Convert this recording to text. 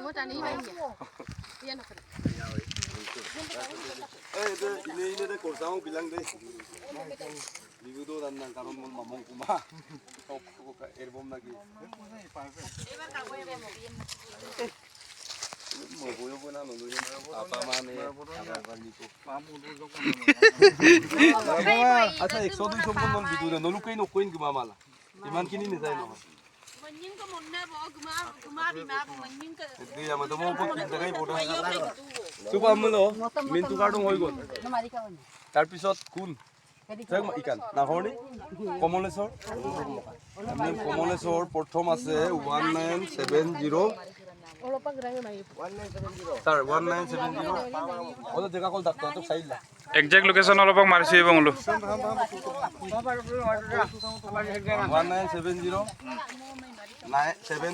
Ngô ta ní bay nhỉ? Yên rồi. Eh, ini deh korsau bilang deh. Minggu tu dan kalau mau ngomong kuma, kau erbom lagi. Mau boyo pun anu dulu apa mana? Apa niku? Asa 100 pun non bidu deh. Nolu kain okuin kuma malah. Iman kini nih saya loh. Mình có một nơi bỏ kuma bị má của mình cái. Dia yang mau pun kita kai bodoh. Coba amlo. Mintu karung hoi gon. Tarpisot kun. Saya mau ikan. Nah honi. Komolesor. Kami Komolesor প্রথম আছে 1970. Sir 1970. ওটা জায়গা কল doctor তো সাইলা। Exact location অলপ মাৰিছে বঙলো 1970 9 7